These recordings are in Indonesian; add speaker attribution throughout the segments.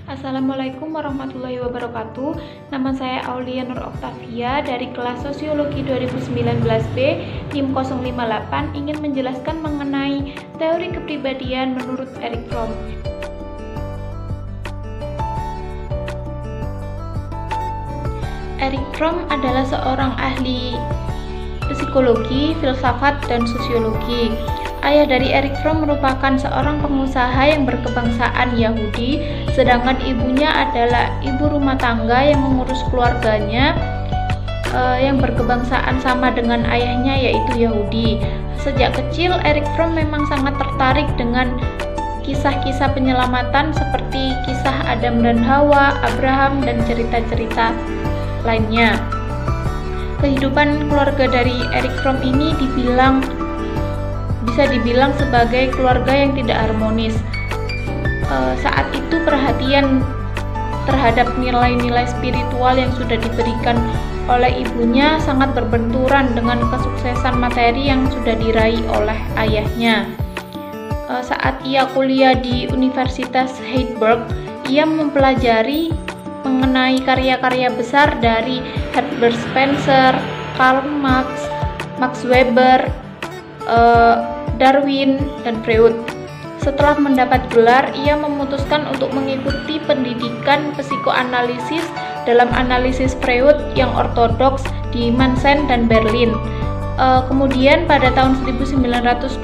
Speaker 1: Assalamualaikum warahmatullahi wabarakatuh. Nama saya Aulia Nur Oktavia dari kelas Sosiologi 2019B NIM 058 ingin menjelaskan mengenai teori kepribadian menurut Erich Fromm. Erich Fromm adalah seorang ahli psikologi, filsafat, dan sosiologi. Ayah dari Erich Fromm merupakan seorang pengusaha yang berkebangsaan Yahudi, sedangkan ibunya adalah ibu rumah tangga yang mengurus keluarganya yang berkebangsaan sama dengan ayahnya, yaitu Yahudi. Sejak kecil, Erich Fromm memang sangat tertarik dengan kisah-kisah penyelamatan seperti kisah Adam dan Hawa, Abraham, dan cerita-cerita lainnya. Kehidupan keluarga dari Erich Fromm ini bisa dibilang sebagai keluarga yang tidak harmonis. Saat itu perhatian terhadap nilai-nilai spiritual yang sudah diberikan oleh ibunya sangat berbenturan dengan kesuksesan materi yang sudah diraih oleh ayahnya. Saat ia kuliah di Universitas Heidelberg, ia mempelajari mengenai karya-karya besar dari Herbert Spencer, Karl Marx, Max Weber, Darwin, dan Freud. Setelah mendapat gelar, ia memutuskan untuk mengikuti pendidikan psikoanalisis dalam analisis Freud yang ortodoks di München dan Berlin. Kemudian pada tahun 1925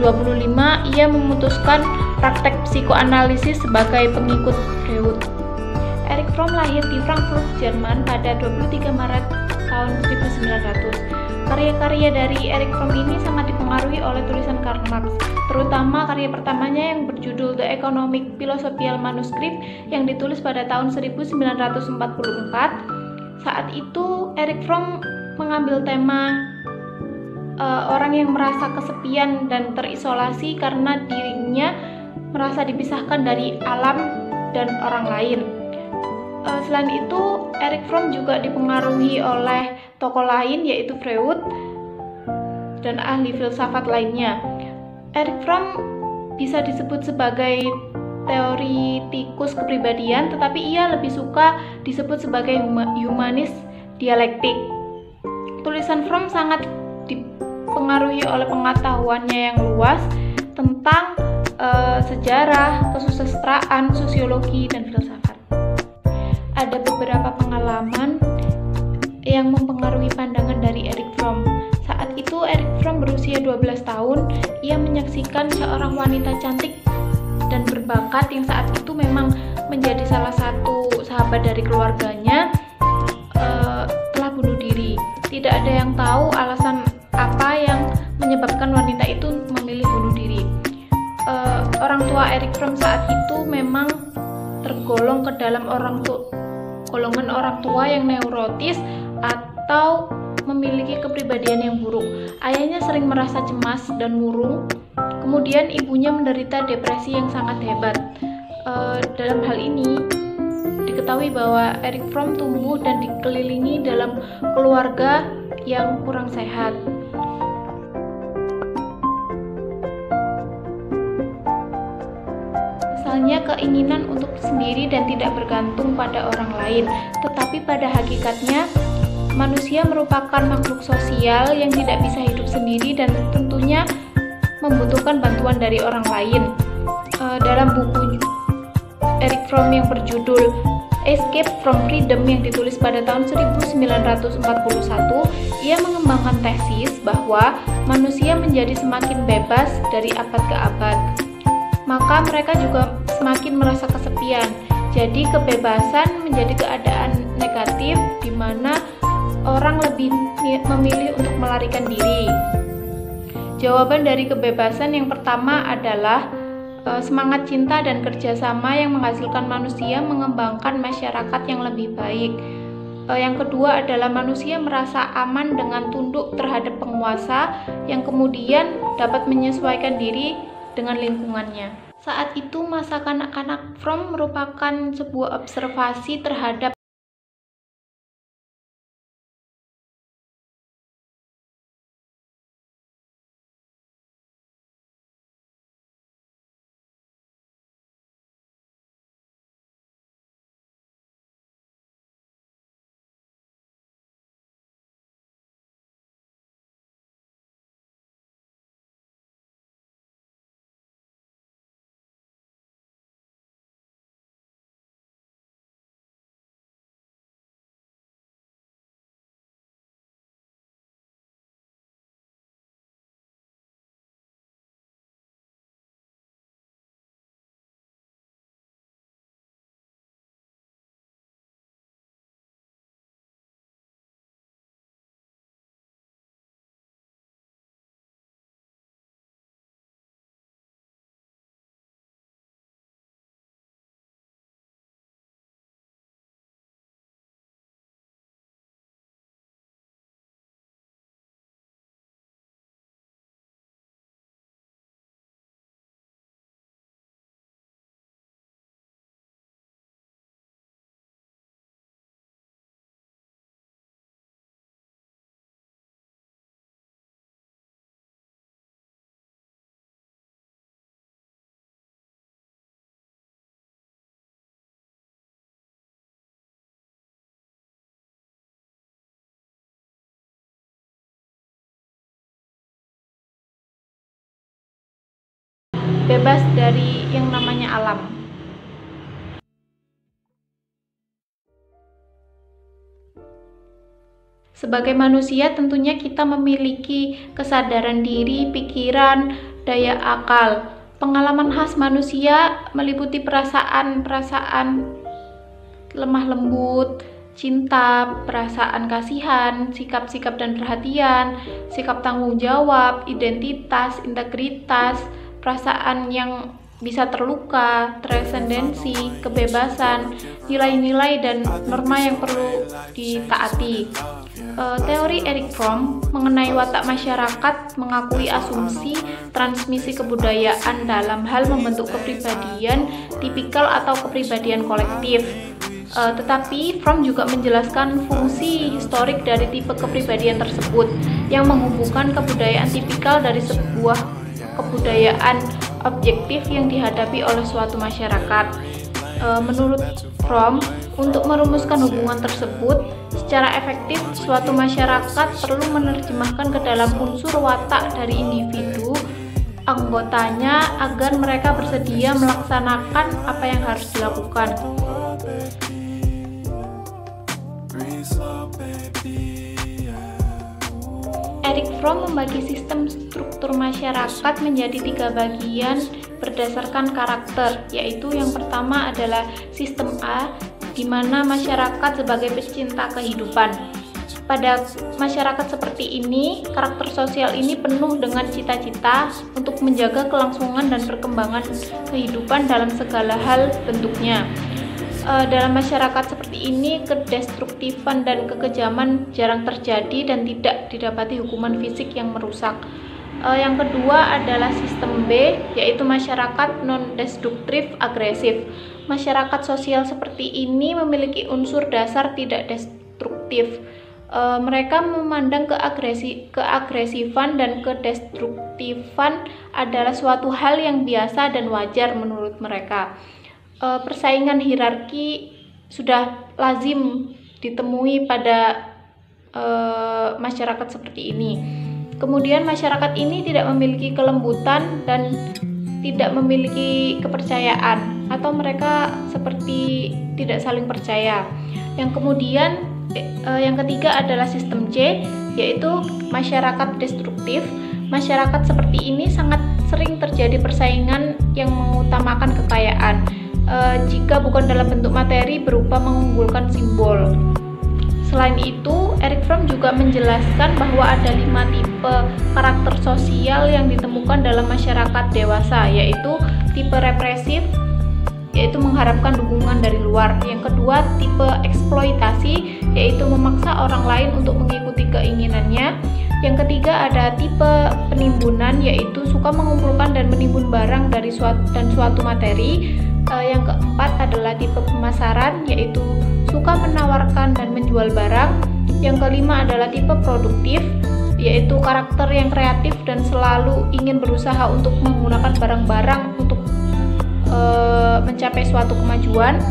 Speaker 1: ia memutuskan praktek psikoanalisis sebagai pengikut Freud. Erich Fromm lahir di Frankfurt, Jerman pada 23 Maret tahun 1900. Karya-karya dari Erich Fromm ini sangat dipengaruhi oleh tulisan Karl Marx, terutama karya pertamanya yang berjudul The Economic Philosophical Manuscript yang ditulis pada tahun 1944. Saat itu Erich Fromm mengambil tema orang yang merasa kesepian dan terisolasi karena dirinya merasa dipisahkan dari alam dan orang lain. Selain itu, Erich Fromm juga dipengaruhi oleh tokoh lain yaitu Freud dan ahli filsafat lainnya. Erich Fromm bisa disebut sebagai teoritikus kepribadian, tetapi ia lebih suka disebut sebagai humanis dialektik. Tulisan Fromm sangat dipengaruhi oleh pengetahuannya yang luas tentang sejarah, kesusastraan, sosiologi, dan filsafat. Ada beberapa pengalaman yang mempengaruhi pandangan dari Erich Fromm. Saat itu Erich Fromm berusia 12 tahun. Ia menyaksikan seorang wanita cantik dan berbakat yang saat itu memang menjadi salah satu sahabat dari keluarganya telah bunuh diri. Tidak ada yang tahu alasan apa yang menyebabkan wanita itu memilih bunuh diri. Orang tua Erich Fromm saat itu memang tergolong ke dalam golongan orang tua yang neurotis atau memiliki kepribadian yang buruk. Ayahnya sering merasa cemas dan murung. Kemudian ibunya menderita depresi yang sangat hebat. Dalam hal ini diketahui bahwa Erich Fromm tumbuh dan dikelilingi dalam keluarga yang kurang sehat. Misalnya keinginan untuk sendiri dan tidak bergantung pada orang lain, tetapi pada hakikatnya manusia merupakan makhluk sosial yang tidak bisa hidup sendiri dan tentunya membutuhkan bantuan dari orang lain. Dalam buku Erich Fromm yang berjudul Escape from Freedom yang ditulis pada tahun 1941, ia mengembangkan tesis bahwa manusia menjadi semakin bebas dari abad ke abad. Maka mereka juga semakin merasa kesepian. Jadi kebebasan menjadi keadaan negatif di mana orang lebih memilih untuk melarikan diri. Jawaban dari kebebasan yang pertama adalah semangat cinta dan kerjasama yang menghasilkan manusia mengembangkan masyarakat yang lebih baik. Yang kedua adalah manusia merasa aman dengan tunduk terhadap penguasa yang kemudian dapat menyesuaikan diri dengan lingkungannya. Saat itu masa kanak-kanak Fromm merupakan sebuah observasi terhadap bebas dari yang namanya alam. Sebagai manusia tentunya kita memiliki kesadaran diri, pikiran, daya akal. Pengalaman khas manusia meliputi perasaan-perasaan lemah lembut, cinta, perasaan kasihan, sikap-sikap dan perhatian, sikap tanggung jawab, identitas, integritas, perasaan yang bisa terluka, transendensi, kebebasan, nilai-nilai dan norma yang perlu ditaati. Teori Erich Fromm mengenai watak masyarakat mengakui asumsi transmisi kebudayaan dalam hal membentuk kepribadian tipikal atau kepribadian kolektif. Tetapi Fromm juga menjelaskan fungsi historik dari tipe kepribadian tersebut yang menghubungkan kebudayaan tipikal dari sebuah kebudayaan objektif yang dihadapi oleh suatu masyarakat. Menurut Fromm, untuk merumuskan hubungan tersebut secara efektif, suatu masyarakat perlu menerjemahkan ke dalam unsur watak dari individu anggotanya agar mereka bersedia melaksanakan apa yang harus dilakukan. Erich Fromm membagi sistem struktur masyarakat menjadi 3 bagian berdasarkan karakter, yaitu yang pertama adalah sistem A, di mana masyarakat sebagai pecinta kehidupan. Pada masyarakat seperti ini, karakter sosial ini penuh dengan cita-cita untuk menjaga kelangsungan dan perkembangan kehidupan dalam segala hal bentuknya. Dalam masyarakat seperti ini, kedestruktifan dan kekejaman jarang terjadi dan tidak didapati hukuman fisik yang merusak. Yang kedua adalah sistem B, yaitu masyarakat non-destruktif agresif. Masyarakat sosial seperti ini memiliki unsur dasar tidak destruktif. Mereka memandang keagresifan dan kedestruktifan adalah suatu hal yang biasa dan wajar menurut mereka. Persaingan hierarki sudah lazim ditemui pada masyarakat seperti ini. Kemudian masyarakat ini tidak memiliki kelembutan dan tidak memiliki kepercayaan, atau mereka seperti tidak saling percaya. Yang kemudian yang ketiga adalah sistem C, yaitu masyarakat destruktif. Masyarakat seperti ini sangat sering terjadi persaingan yang mengutamakan kekayaan. Jika bukan dalam bentuk materi berupa mengunggulkan simbol. Selain itu, Erich Fromm juga menjelaskan bahwa ada 5 tipe karakter sosial yang ditemukan dalam masyarakat dewasa, yaitu tipe represif, yaitu mengharapkan dukungan dari luar. Yang kedua, tipe eksploitasi, yaitu memaksa orang lain untuk mengikuti keinginannya. Yang ketiga ada tipe penimbunan, yaitu suka mengumpulkan dan menimbun barang dari suatu materi. Yang keempat adalah tipe pemasaran, yaitu suka menawarkan dan menjual barang. Yang kelima adalah tipe produktif, yaitu karakter yang kreatif dan selalu ingin berusaha untuk menggunakan barang-barang untuk mencapai suatu kemajuan.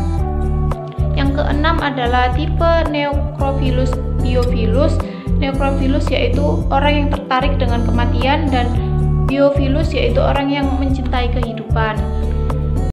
Speaker 1: Yang keenam adalah tipe necrophilus biophilus. Necrophilus yaitu orang yang tertarik dengan kematian, dan biophilus yaitu orang yang mencintai kehidupan.